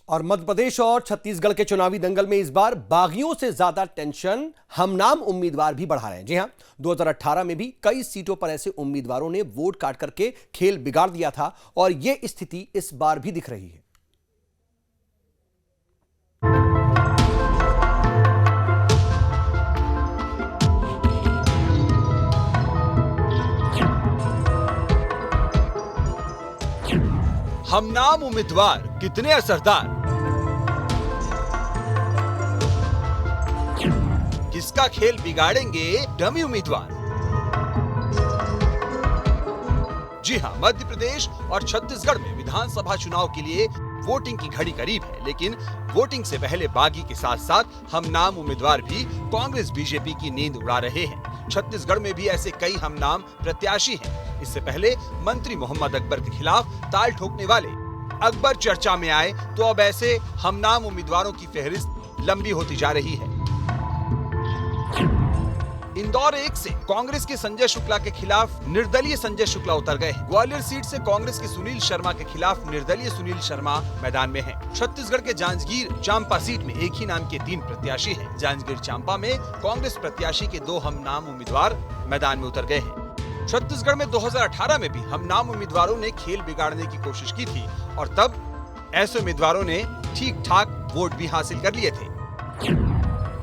और मध्य प्रदेश और छत्तीसगढ़ के चुनावी दंगल में इस बार बागियों से ज्यादा टेंशन हमनाम उम्मीदवार भी बढ़ा रहे हैं। जी हां, 2018 में भी कई सीटों पर ऐसे उम्मीदवारों ने वोट काट करके खेल बिगाड़ दिया था और यह स्थिति इस बार भी दिख रही है। हमनाम उम्मीदवार कितने असरदार, किसका खेल बिगाड़ेंगे डमी उम्मीदवार। जी हां, मध्य प्रदेश और छत्तीसगढ़ में विधानसभा चुनाव के लिए वोटिंग की घड़ी करीब है, लेकिन वोटिंग से पहले बागी के साथ साथ हमनाम उम्मीदवार भी कांग्रेस बीजेपी की नींद उड़ा रहे हैं। छत्तीसगढ़ में भी ऐसे कई हमनाम प्रत्याशी हैं। इससे पहले मंत्री मोहम्मद अकबर के खिलाफ ताल ठोकने वाले अकबर चर्चा में आए तो अब ऐसे हमनाम उम्मीदवारों की फहरिस्त लंबी होती जा रही है। इंदौर 1 से कांग्रेस के संजय शुक्ला के खिलाफ निर्दलीय संजय शुक्ला उतर गए हैं। ग्वालियर सीट से कांग्रेस के सुनील शर्मा के खिलाफ निर्दलीय सुनील शर्मा मैदान में हैं। छत्तीसगढ़ के जांजगीर चांपा सीट में एक ही नाम के 3 प्रत्याशी हैं। जांजगीर चांपा में कांग्रेस प्रत्याशी के 2 हमनाम उम्मीदवार मैदान में उतर गए हैं। छत्तीसगढ़ में 2018 में भी हमनाम उम्मीदवारों ने खेल बिगाड़ने की कोशिश की थी और तब ऐसे उम्मीदवारों ने ठीक ठाक वोट भी हासिल कर लिए थे।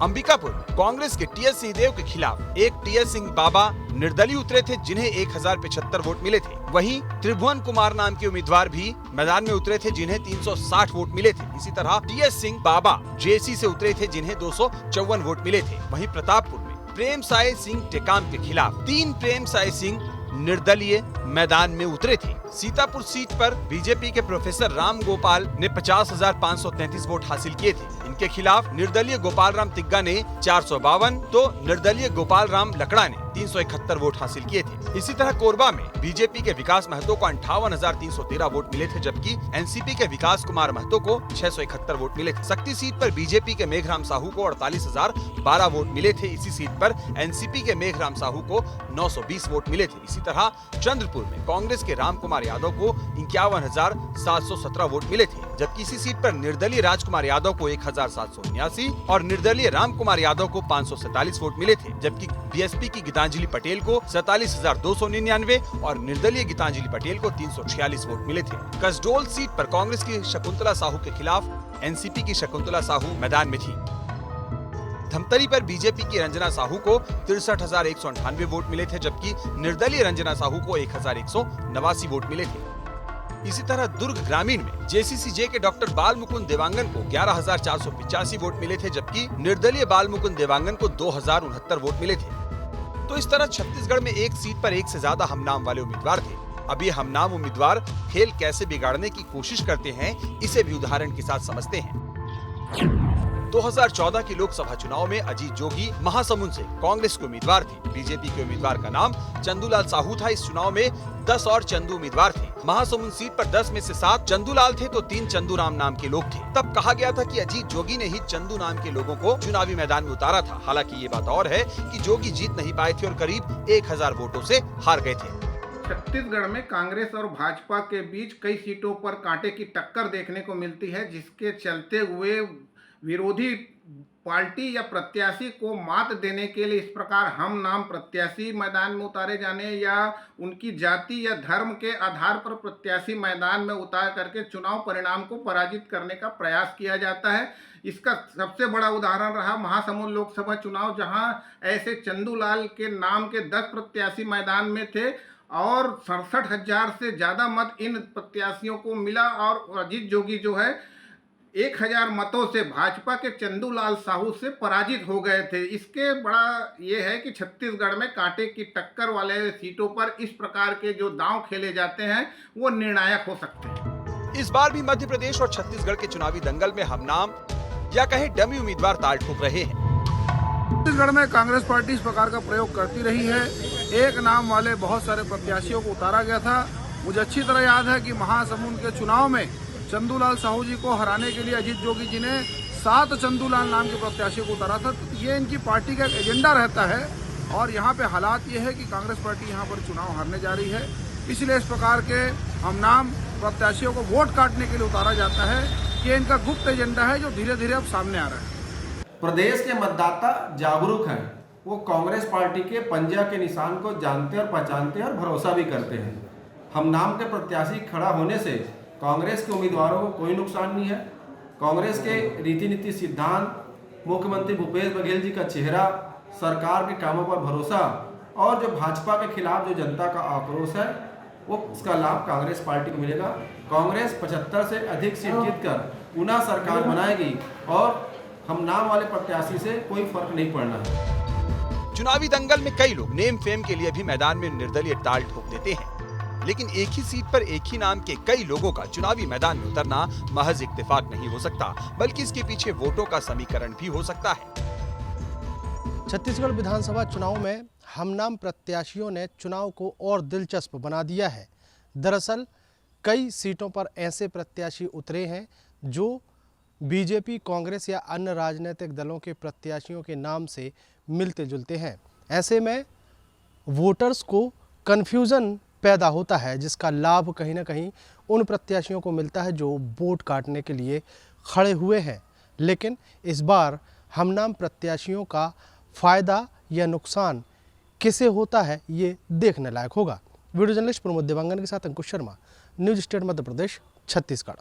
अंबिकापुर में कांग्रेस के टीएस सिंहदेव के खिलाफ एक टीएस सिंह बाबा निर्दलीय उतरे थे, जिन्हें 1075 वोट मिले थे। वहीं त्रिभुवन कुमार नाम के उम्मीदवार भी मैदान में उतरे थे, जिन्हें 360 वोट मिले थे। इसी तरह टीएस सिंह बाबा जेसी से उतरे थे, जिन्हें 254 वोट मिले थे। वहीं प्रतापपुर में प्रेम साय सिंह टेकाम के खिलाफ 3 प्रेम साय सिंह निर्दलीय मैदान में उतरे थे। सीतापुर सीट पर बीजेपी के प्रोफेसर राम गोपाल ने 50,533 वोट हासिल किए थे। इनके खिलाफ निर्दलीय गोपाल राम तिग्गा ने 452 तो निर्दलीय गोपाल राम लकड़ा ने 371 वोट हासिल किए थे। इसी तरह कोरबा में बीजेपी के विकास महतो को 58,313 वोट मिले थे, जबकि एनसीपी के विकास कुमार महतो को 671 वोट मिले थे। शक्ति सीट पर बीजेपी के मेघराम साहू को 48,012 वोट मिले थे। इसी सीट पर एनसीपी के मेघराम साहू को 920 वोट मिले थे। इसी तरह चंद्रपुर में कांग्रेस के राम कुमार यादव को 51,717 वोट मिले थे, जबकि इसी सीट पर निर्दलीय राजकुमार यादव को 1,779 और निर्दलीय राम कुमार यादव को 547 वोट मिले थे, जबकि बीएसपी की गीतांजलि पटेल को 47,299 और निर्दलीय गीतांजलि पटेल को 346 वोट मिले थे। कसडोल सीट पर कांग्रेस की शकुंतला साहू के खिलाफ एनसीपी की शकुंतला साहू मैदान में थी। धमतरी पर बीजेपी की रंजना साहू को 63,198 वोट मिले थे, जबकि निर्दलीय रंजना साहू को 1,189 वोट मिले थे। इसी तरह दुर्ग ग्रामीण में जेसीसीजे के डॉक्टर बाल मुकुंद देवांगन को 11,485 वोट मिले थे, जबकि निर्दलीय बाल मुकुंद देवांगन को 2,069 वोट मिले थे। तो इस तरह छत्तीसगढ़ में एक सीट पर एक से ज्यादा हमनाम वाले उम्मीदवार थे। अब ये हमनाम उम्मीदवार खेल कैसे बिगाड़ने की कोशिश करते हैं, इसे भी उदाहरण के साथ समझते हैं। 2014 के लोकसभा चुनाव में अजीत जोगी महासमुंद से कांग्रेस के उम्मीदवार थे। बीजेपी के उम्मीदवार का नाम चंदूलाल साहू था। इस चुनाव में 10 और चंदू उम्मीदवार थे। महासमुंद सीट पर 10 में से 7 चंदूलाल थे तो 3 चंदूराम नाम के लोग थे। तब कहा गया था कि अजीत जोगी ने ही चंदू नाम के लोगों को चुनावी मैदान में उतारा था। हालांकि ये बात और है कि जोगी जीत नहीं पाए थे और करीब 1000 वोटों से हार गए थे। छत्तीसगढ़ में कांग्रेस और भाजपा के बीच कई सीटों पर कांटे की टक्कर देखने को मिलती है, जिसके चलते हुए विरोधी पार्टी या प्रत्याशी को मात देने के लिए इस प्रकार हम नाम प्रत्याशी मैदान में उतारे जाने या उनकी जाति या धर्म के आधार पर प्रत्याशी मैदान में उतार करके चुनाव परिणाम को पराजित करने का प्रयास किया जाता है। इसका सबसे बड़ा उदाहरण रहा महासमुंद लोकसभा चुनाव, जहां ऐसे चंदूलाल के नाम के 10 प्रत्याशी मैदान में थे और 67,000 से ज़्यादा मत इन प्रत्याशियों को मिला और अजीत जोगी जो है 1000 मतों से भाजपा के चंदूलाल साहू से पराजित हो गए थे। इसके बड़ा ये है कि छत्तीसगढ़ में कांटे की टक्कर वाले सीटों पर इस प्रकार के जो दांव खेले जाते हैं वो निर्णायक हो सकते हैं। इस बार भी मध्य प्रदेश और छत्तीसगढ़ के चुनावी दंगल में हमनाम या कहे डमी उम्मीदवार ताल ठोक रहे हैं। छत्तीसगढ़ में कांग्रेस पार्टी इस प्रकार का प्रयोग करती रही है। एक नाम वाले बहुत सारे प्रत्याशियों को उतारा गया था। मुझे अच्छी तरह याद है कि महासमुंद के चुनाव में चंदूलाल साहू जी को हराने के लिए अजीत जोगी जी ने 7 चंदूलाल नाम के प्रत्याशियों को उतारा था। तो ये इनकी पार्टी का एक एजेंडा रहता है और यहाँ पे हालात ये है कि कांग्रेस पार्टी यहाँ पर चुनाव हारने जा रही है, इसलिए इस प्रकार के हमनाम प्रत्याशियों को वोट काटने के लिए उतारा जाता है। ये इनका गुप्त एजेंडा है जो धीरे धीरे अब सामने आ रहा है। प्रदेश के मतदाता जागरूक हैं, वो कांग्रेस पार्टी के पंजा के निशान को जानते और पहचानते हैं और भरोसा भी करते हैं। हम नाम के प्रत्याशी खड़ा होने से कांग्रेस के उम्मीदवारों को कोई नुकसान नहीं है। कांग्रेस के रीति नीति सिद्धांत, मुख्यमंत्री भूपेश बघेल जी का चेहरा, सरकार के कामों पर भरोसा और जो भाजपा के खिलाफ जो जनता का आक्रोश है वो उसका लाभ कांग्रेस पार्टी को मिलेगा। कांग्रेस 75 से अधिक सीट जीतकर पुनः सरकार बनाएगी और हम नाम वाले प्रत्याशी से कोई फर्क नहीं पड़ना है। चुनावी दंगल में कई लोग नेम फेम के लिए भी मैदान में निर्दलीय ताल ठोक देते हैं, लेकिन एक ही सीट पर एक ही नाम के कई लोगों का चुनावी मैदान में उतरना महज इत्तेफाक नहीं हो सकता, बल्कि इसके पीछे वोटों का समीकरण भी हो सकता है। छत्तीसगढ़ विधानसभा चुनाव में हम नाम प्रत्याशियों ने चुनाव को और दिलचस्प बना दिया है। दरअसल कई सीटों पर ऐसे प्रत्याशी उतरे हैं जो बीजेपी, कांग्रेस या अन्य राजनीतिक दलों के प्रत्याशियों के नाम से मिलते जुलते हैं। ऐसे में वोटर्स को कन्फ्यूज़न पैदा होता है, जिसका लाभ कहीं ना कहीं उन प्रत्याशियों को मिलता है जो वोट काटने के लिए खड़े हुए हैं। लेकिन इस बार हम नाम प्रत्याशियों का फ़ायदा या नुकसान किसे होता है, ये देखने लायक होगा। वीडियो जर्नलिस्ट प्रमोद देवांगन के साथ अंकुश शर्मा, न्यूज़ स्टेट मध्य प्रदेश, छत्तीसगढ़।